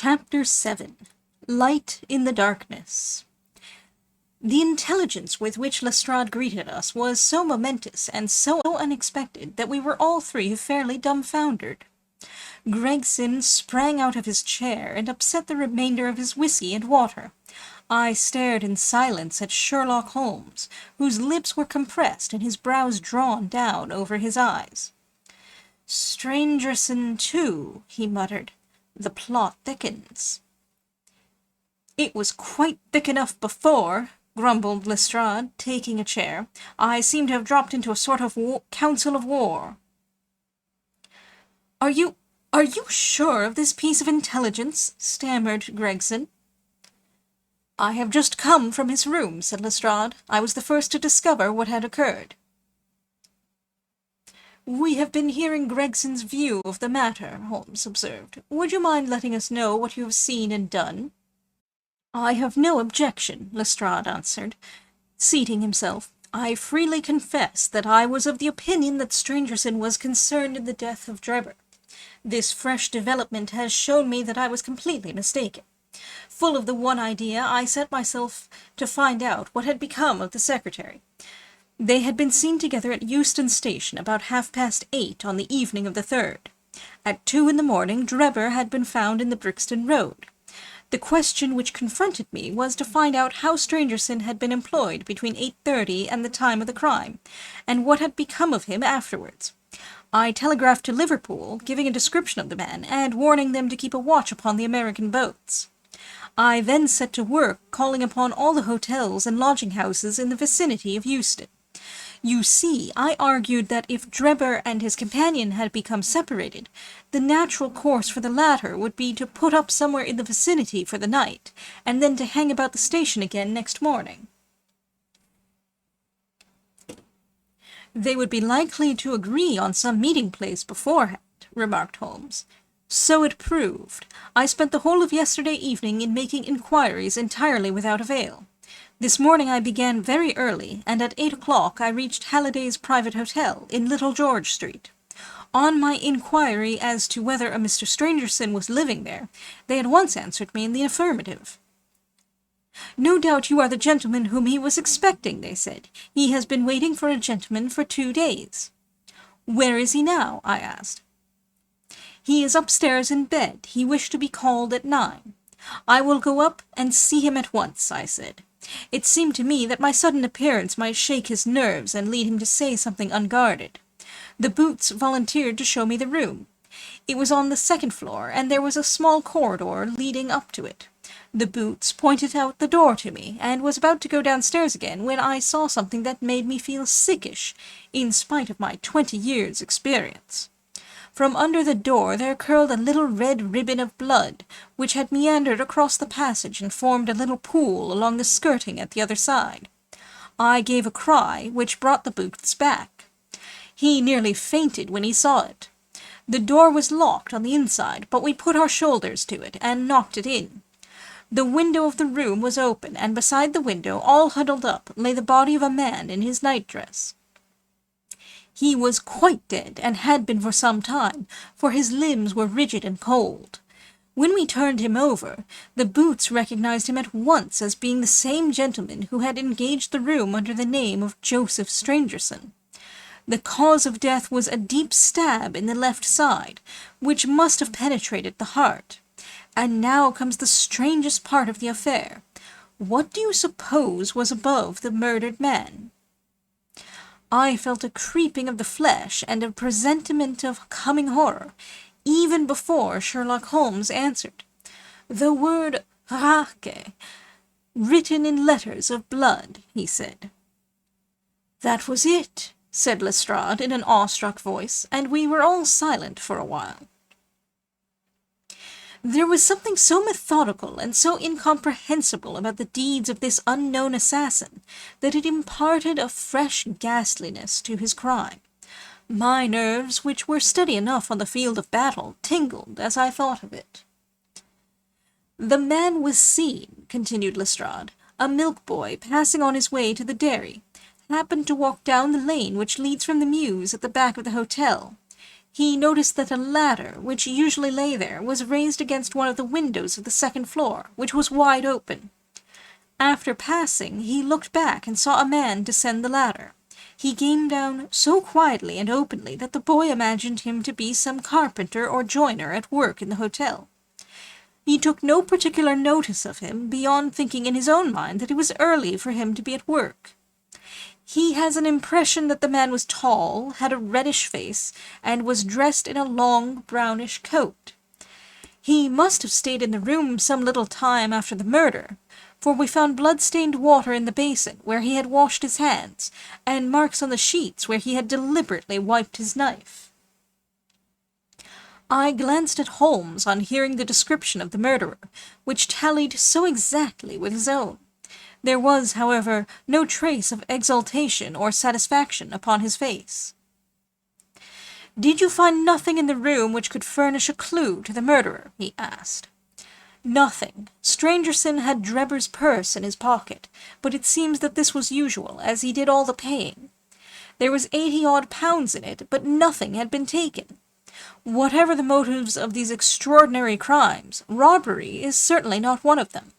Chapter 7. Light in the Darkness. The intelligence with which Lestrade greeted us was so momentous and so unexpected that we were all three fairly dumbfoundered. Gregson sprang out of his chair and upset the remainder of his whiskey and water. I stared in silence at Sherlock Holmes, whose lips were compressed and his brows drawn down over his eyes. "Strangerson, too," he muttered. "The plot thickens." "It was quite thick enough before," grumbled Lestrade, taking a chair. "I seem to have dropped into a sort of council of war." Are you sure of this piece of intelligence?" stammered Gregson. "I have just come from his room," said Lestrade. "I was the first to discover what had occurred." "We have been hearing Gregson's view of the matter," Holmes observed. "Would you mind letting us know what you have seen and done?" "I have no objection," Lestrade answered, seating himself. "I freely confess that I was of the opinion that Strangerson was concerned in the death of Drebber. This fresh development has shown me that I was completely mistaken. Full of the one idea, I set myself to find out what had become of the secretary. They had been seen together at Euston Station about 8:30 on the evening of the 3rd. At 2 in the morning, Drebber had been found in the Brixton Road. The question which confronted me was to find out how Strangerson had been employed between 8:30 and the time of the crime, and what had become of him afterwards. I telegraphed to Liverpool, giving a description of the man, and warning them to keep a watch upon the American boats. I then set to work calling upon all the hotels and lodging-houses in the vicinity of Euston. You see, I argued that if Drebber and his companion had become separated, the natural course for the latter would be to put up somewhere in the vicinity for the night, and then to hang about the station again next morning. "They would be likely to agree on some meeting place beforehand," remarked Holmes. "So it proved. I spent the whole of yesterday evening in making inquiries entirely without avail. This morning I began very early, and at 8 o'clock I reached Halliday's private hotel in Little George Street. On my inquiry as to whether a Mr. Strangerson was living there, they at once answered me in the affirmative. 'No doubt you are the gentleman whom he was expecting,' they said. 'He has been waiting for a gentleman for 2 days.' 'Where is he now?' I asked. 'He is upstairs in bed. He wished to be called at 9. I will go up and see him at once,' I said. It seemed to me that my sudden appearance might shake his nerves and lead him to say something unguarded. The Boots volunteered to show me the room. It was on the 2nd floor, and there was a small corridor leading up to it. The Boots pointed out the door to me, and was about to go downstairs again when I saw something that made me feel sickish, in spite of my 20 years' experience. From under the door there curled a little red ribbon of blood, which had meandered across the passage and formed a little pool along the skirting at the other side. I gave a cry, which brought the Boots back. He nearly fainted when he saw it. The door was locked on the inside, but we put our shoulders to it, and knocked it in. The window of the room was open, and beside the window, all huddled up, lay the body of a man in his nightdress. He was quite dead, and had been for some time, for his limbs were rigid and cold. When we turned him over, the Boots recognized him at once as being the same gentleman who had engaged the room under the name of Joseph Strangerson. The cause of death was a deep stab in the left side, which must have penetrated the heart. And now comes the strangest part of the affair. What do you suppose was above the murdered man? I felt a creeping of the flesh and a presentiment of coming horror, even before Sherlock Holmes answered. The word Rache, written in letters of blood, he said. "That was it," said Lestrade in an awestruck voice, and we were all silent for a while. There was something so methodical and so incomprehensible about the deeds of this unknown assassin that it imparted a fresh ghastliness to his crime. My nerves, which were steady enough on the field of battle, tingled as I thought of it. "The man was seen," continued Lestrade, "a milk-boy passing on his way to the dairy, happened to walk down the lane which leads from the mews at the back of the hotel. he noticed that a ladder, which usually lay there, was raised against one of the windows of the second floor, which was wide open. After passing, he looked back and saw a man descend the ladder. He came down so quietly and openly that the boy imagined him to be some carpenter or joiner at work in the hotel. He took no particular notice of him, beyond thinking in his own mind that it was early for him to be at work. He has an impression that the man was tall, had a reddish face, and was dressed in a long, brownish coat. He must have stayed in the room some little time after the murder, for we found blood-stained water in the basin where he had washed his hands, and marks on the sheets where he had deliberately wiped his knife. I glanced at Holmes on hearing the description of the murderer, which tallied so exactly with his own. There was, however, no trace of exultation or satisfaction upon his face. "Did you find nothing in the room which could furnish a clue to the murderer?" he asked. "Nothing. Stangerson had Drebber's purse in his pocket, but it seems that this was usual, as he did all the paying. There was £80-odd in it, but nothing had been taken. Whatever the motives of these extraordinary crimes, robbery is certainly not one of them.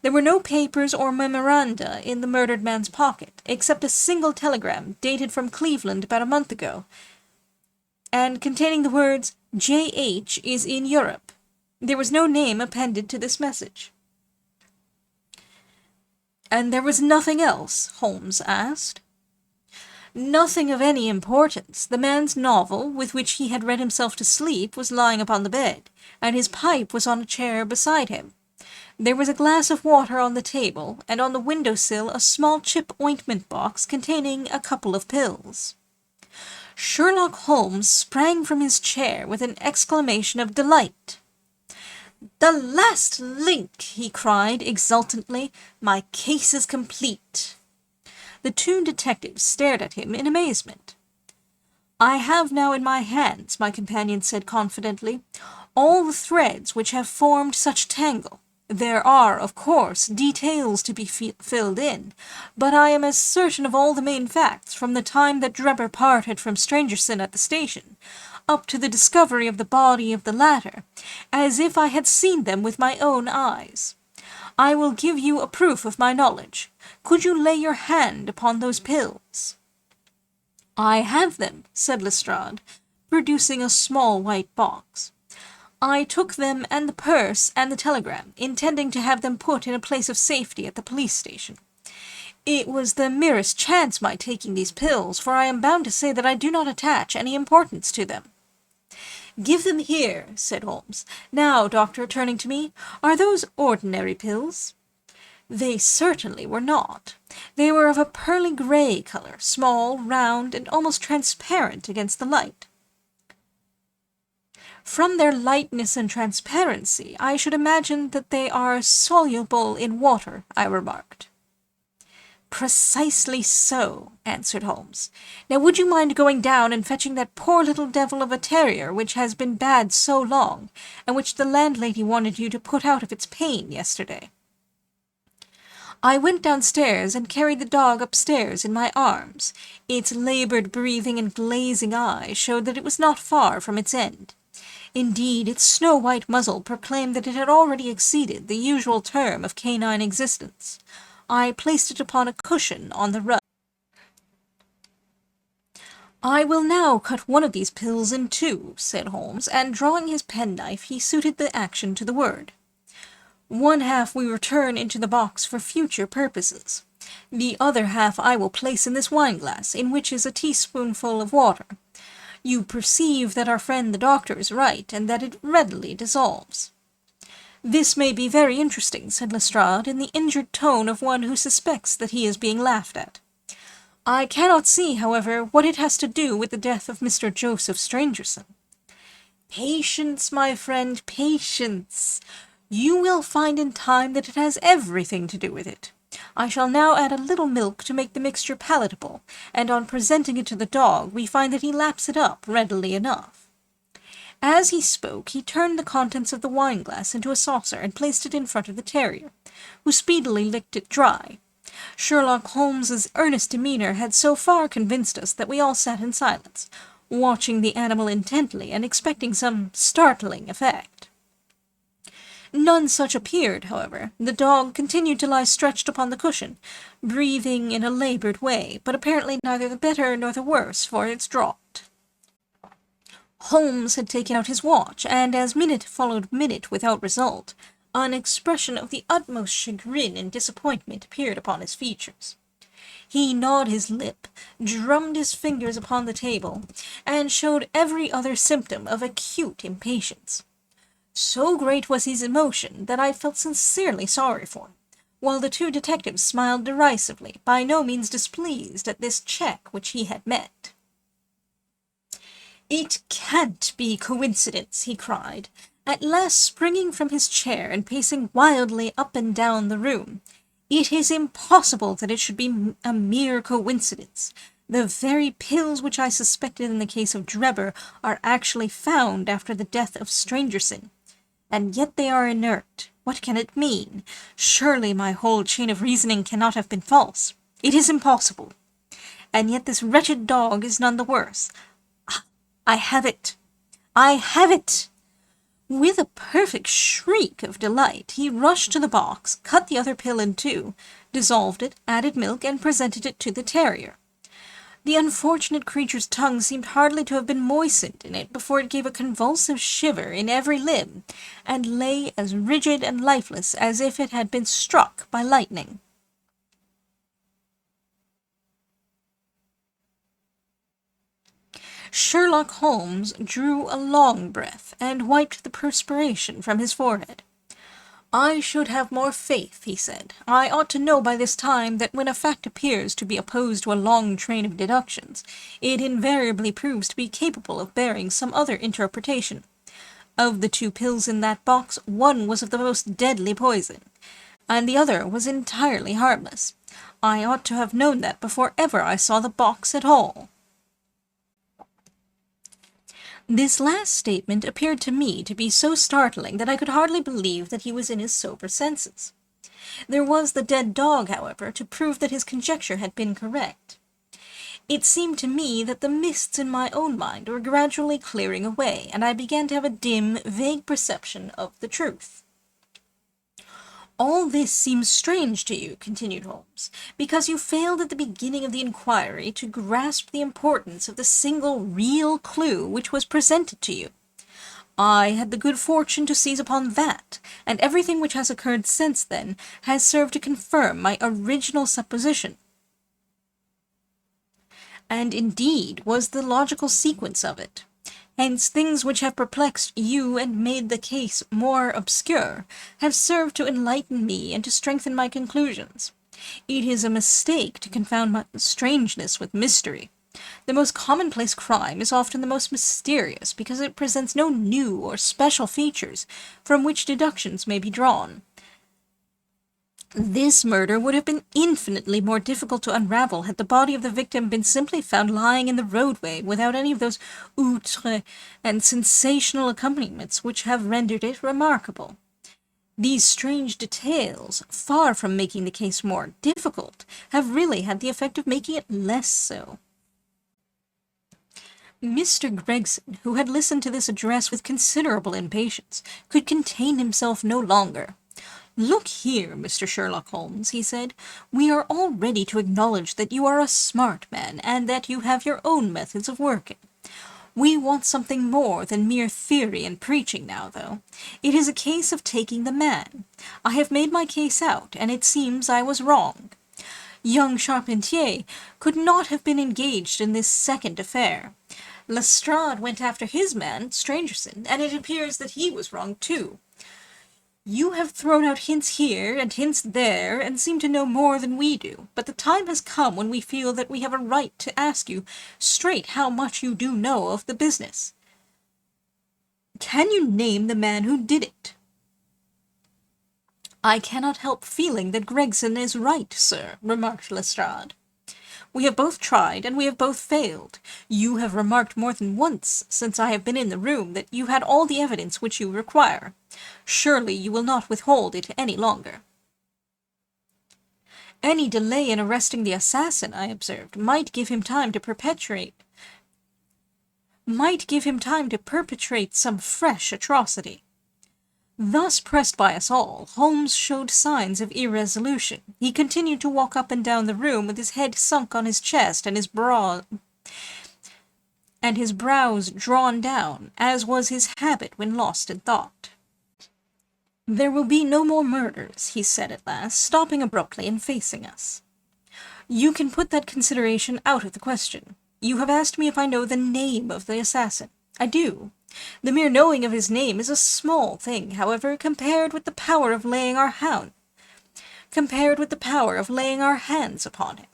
There were no papers or memoranda in the murdered man's pocket, except a single telegram dated from Cleveland about a month ago, and containing the words, 'J.H. is in Europe.' There was no name appended to this message." "And there was nothing else?" Holmes asked. "Nothing of any importance. The man's novel, with which he had read himself to sleep, was lying upon the bed, and his pipe was on a chair beside him. There was a glass of water on the table, and on the window-sill a small chip ointment box containing a couple of pills." Sherlock Holmes sprang from his chair with an exclamation of delight. "The last link!" he cried exultantly. "My case is complete." The two detectives stared at him in amazement. "I have now in my hands," my companion said confidently, "all the threads which have formed such tangle. There are, of course, details to be filled in, but I am as certain of all the main facts from the time that Drebber parted from Stangerson at the station, up to the discovery of the body of the latter, as if I had seen them with my own eyes. I will give you a proof of my knowledge. Could you lay your hand upon those pills?" "I have them," said Lestrade, producing a small white box. "I took them and the purse and the telegram, intending to have them put in a place of safety at the police station. It was the merest chance my taking these pills, for I am bound to say that I do not attach any importance to them." "Give them here," said Holmes. "Now, doctor," turning to me, "are those ordinary pills?" They certainly were not. They were of a pearly grey colour, small, round, and almost transparent against the light. "From their lightness and transparency, I should imagine that they are soluble in water," I remarked. "Precisely so," answered Holmes. "Now would you mind going down and fetching that poor little devil of a terrier which has been bad so long, and which the landlady wanted you to put out of its pain yesterday?" I went downstairs and carried the dog upstairs in my arms. Its laboured breathing and glazing eye showed that it was not far from its end. Indeed, its snow-white muzzle proclaimed that it had already exceeded the usual term of canine existence. I placed it upon a cushion on the rug. "I will now cut one of these pills in two," said Holmes, and drawing his penknife he suited the action to the word. "One half we return into the box for future purposes. The other half I will place in this wine-glass, in which is a teaspoonful of water. You perceive that our friend the doctor is right, and that it readily dissolves." "This may be very interesting," said Lestrade, in the injured tone of one who suspects that he is being laughed at. "I cannot see, however, what it has to do with the death of Mr. Joseph Stangerson." "Patience, my friend, patience. You will find in time that it has everything to do with it. I shall now add a little milk to make the mixture palatable, and on presenting it to the dog we find that he laps it up readily enough." As he spoke, he turned the contents of the wine-glass into a saucer and placed it in front of the terrier, who speedily licked it dry. Sherlock Holmes's earnest demeanour had so far convinced us that we all sat in silence, watching the animal intently and expecting some startling effect. None such appeared, however. The dog continued to lie stretched upon the cushion, breathing in a laboured way, but apparently neither the better nor the worse for its draught. Holmes had taken out his watch, and as minute followed minute without result, an expression of the utmost chagrin and disappointment appeared upon his features. He gnawed his lip, drummed his fingers upon the table, and showed every other symptom of acute impatience. So great was his emotion that I felt sincerely sorry for him, while the two detectives smiled derisively, by no means displeased at this check which he had met. "It can't be coincidence," he cried, at last springing from his chair and pacing wildly up and down the room. "It is impossible that it should be a mere coincidence. The very pills which I suspected in the case of Drebber are actually found after the death of Stangerson. And yet they are inert. What can it mean? Surely my whole chain of reasoning cannot have been false. It is impossible. And yet this wretched dog is none the worse. I have it! I have it!" With a perfect shriek of delight, he rushed to the box, cut the other pill in two, dissolved it, added milk, and presented it to the terrier. The unfortunate creature's tongue seemed hardly to have been moistened in it before it gave a convulsive shiver in every limb, and lay as rigid and lifeless as if it had been struck by lightning. Sherlock Holmes drew a long breath, and wiped the perspiration from his forehead. "I should have more faith," he said. "I ought to know by this time that when a fact appears to be opposed to a long train of deductions, it invariably proves to be capable of bearing some other interpretation. Of the two pills in that box, one was of the most deadly poison, and the other was entirely harmless. I ought to have known that before ever I saw the box at all." This last statement appeared to me to be so startling that I could hardly believe that he was in his sober senses. There was the dead dog, however, to prove that his conjecture had been correct. It seemed to me that the mists in my own mind were gradually clearing away, and I began to have a dim, vague perception of the truth. "All this seems strange to you," continued Holmes, "because you failed at the beginning of the inquiry to grasp the importance of the single real clue which was presented to you. I had the good fortune to seize upon that, and everything which has occurred since then has served to confirm my original supposition, and indeed was the logical sequence of it. Hence things which have perplexed you and made the case more obscure have served to enlighten me and to strengthen my conclusions. It is a mistake to confound strangeness with mystery. The most commonplace crime is often the most mysterious, because it presents no new or special features from which deductions may be drawn. This murder would have been infinitely more difficult to unravel had the body of the victim been simply found lying in the roadway without any of those outres and sensational accompaniments which have rendered it remarkable. These strange details, far from making the case more difficult, have really had the effect of making it less so." Mr. Gregson, who had listened to this address with considerable impatience, could contain himself no longer. "Look here, Mr. Sherlock Holmes," he said, "we are all ready to acknowledge that you are a smart man, and that you have your own methods of working. We want something more than mere theory and preaching now, though. It is a case of taking the man. I have made my case out, and it seems I was wrong. Young Charpentier could not have been engaged in this second affair. Lestrade went after his man, Stangerson, and it appears that he was wrong too. You have thrown out hints here and hints there, and seem to know more than we do, but the time has come when we feel that we have a right to ask you straight how much you do know of the business. Can you name the man who did it?" "I cannot help feeling that Gregson is right, sir," remarked Lestrade. "We have both tried, and we have both failed. You have remarked more than once, since I have been in the room, that you had all the evidence which you require. Surely you will not withhold it any longer." "Any delay in arresting the assassin," I observed, "might give him time to perpetrate might give him time to perpetrate some fresh atrocity. Thus pressed by us all, Holmes showed signs of irresolution. He continued to walk up and down the room with his head sunk on his chest and his brows drawn down, as was his habit when lost in thought. "There will be no more murders," he said at last, stopping abruptly and facing us. "You can put that consideration out of the question. You have asked me if I know the name of the assassin. I do. The mere knowing of his name is a small thing, however, compared with the power of laying our hands upon him.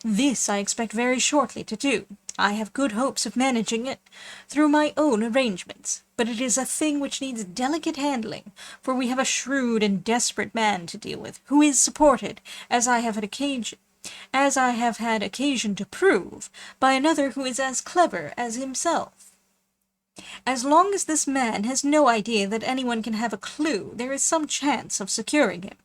This I expect very shortly to do. I have good hopes of managing it through my own arrangements, but it is a thing which needs delicate handling, for we have a shrewd and desperate man to deal with, who is supported, as I have had occasion to prove, by another who is as clever as himself. As long as this man has no idea that anyone can have a clue, there is some chance of securing him.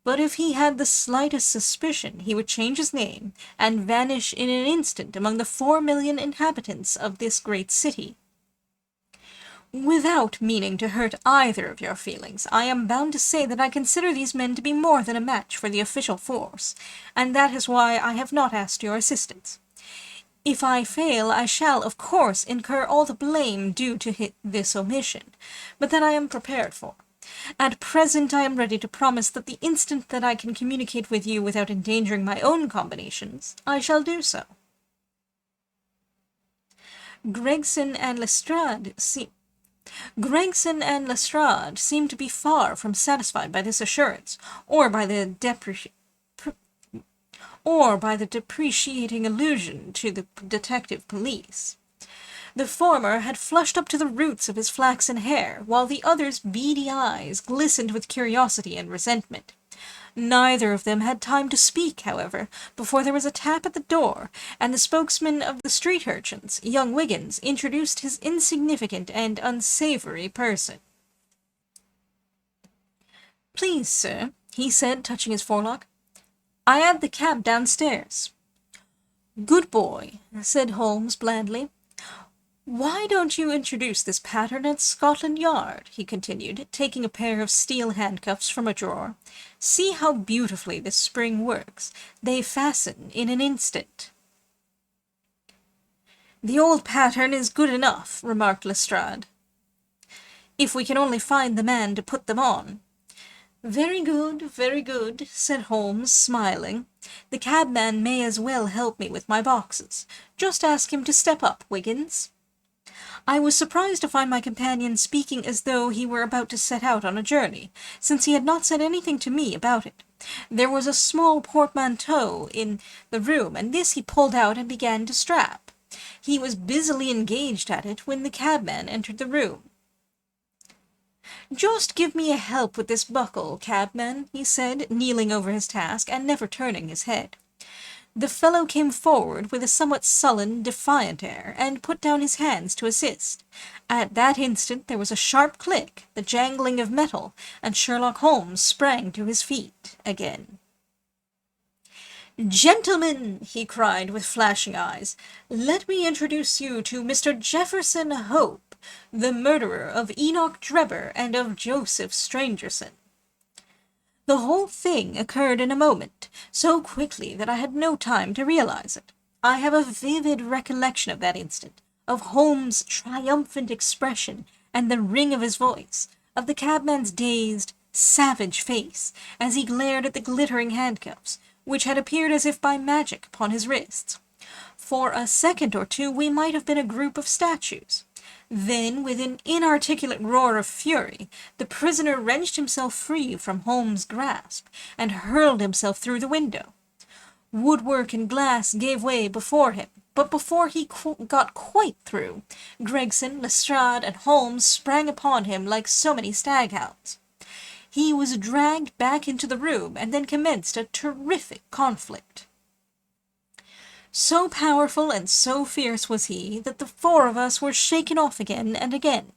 But if he had the slightest suspicion, he would change his name and vanish in an instant among the 4 million inhabitants of this great city. Without meaning to hurt either of your feelings, I am bound to say that I consider these men to be more than a match for the official force, and that is why I have not asked your assistance. If I fail, I shall, of course, incur all the blame due to this omission, but that I am prepared for. At present I am ready to promise that the instant that I can communicate with you without endangering my own combinations, I shall do so." Gregson and Lestrade seemed to be far from satisfied by this assurance, or by the depreciating allusion to the detective police. The former had flushed up to the roots of his flaxen hair, while the other's beady eyes glistened with curiosity and resentment. Neither of them had time to speak, however, before there was a tap at the door, and the spokesman of the street urchins, young Wiggins, introduced his insignificant and unsavory person. "Please, sir," he said, touching his forelock, "I had the cab downstairs." "Good boy," said Holmes blandly. "Why don't you introduce this pattern at Scotland Yard?" he continued, taking a pair of steel handcuffs from a drawer. "See how beautifully this spring works. They fasten in an instant." "The old pattern is good enough," remarked Lestrade, "if we can only find the man to put them on." Very good," said Holmes, smiling. "The cabman may as well help me with my boxes. Just ask him to step up, Wiggins." I was surprised to find my companion speaking as though he were about to set out on a journey, since he had not said anything to me about it. There was a small portmanteau in the room, and this he pulled out and began to strap. He was busily engaged at it when the cabman entered the room. "Just give me a help with this buckle, cabman," he said, kneeling over his task, and never turning his head. The fellow came forward with a somewhat sullen, defiant air, and put down his hands to assist. At that instant there was a sharp click, the jangling of metal, and Sherlock Holmes sprang to his feet again. "Gentlemen," he cried with flashing eyes, "let me introduce you to Mr. Jefferson Hope, the murderer of Enoch Drebber and of Joseph Stangerson." The whole thing occurred in a moment, so quickly that I had no time to realize it. I have a vivid recollection of that instant, of Holmes' triumphant expression and the ring of his voice, of the cabman's dazed, savage face, as he glared at the glittering handcuffs, which had appeared as if by magic upon his wrists. For a second or two we might have been a group of statues. Then, with an inarticulate roar of fury, the prisoner wrenched himself free from Holmes' grasp, and hurled himself through the window. Woodwork and glass gave way before him, but before he got quite through, Gregson, Lestrade, and Holmes sprang upon him like so many staghounds. He was dragged back into the room, and then commenced a terrific conflict. So powerful and so fierce was he, that the 4 of us were shaken off again and again.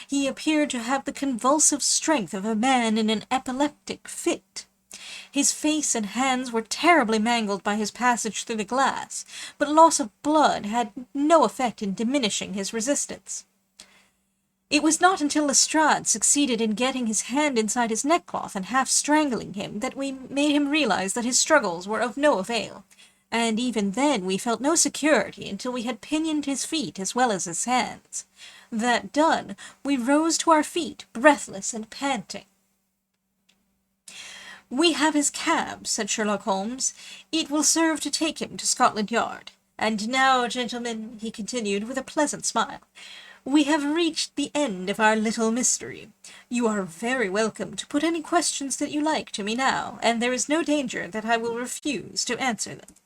He appeared to have the convulsive strength of a man in an epileptic fit. His face and hands were terribly mangled by his passage through the glass, but loss of blood had no effect in diminishing his resistance. It was not until Lestrade succeeded in getting his hand inside his neckcloth and half strangling him that we made him realize that his struggles were of no avail, and even then we felt no security until we had pinioned his feet as well as his hands. That done, we rose to our feet, breathless and panting. "We have his cab," said Sherlock Holmes. "It will serve to take him to Scotland Yard. And now, gentlemen," he continued, with a pleasant smile, "we have reached the end of our little mystery. You are very welcome to put any questions that you like to me now, and there is no danger that I will refuse to answer them."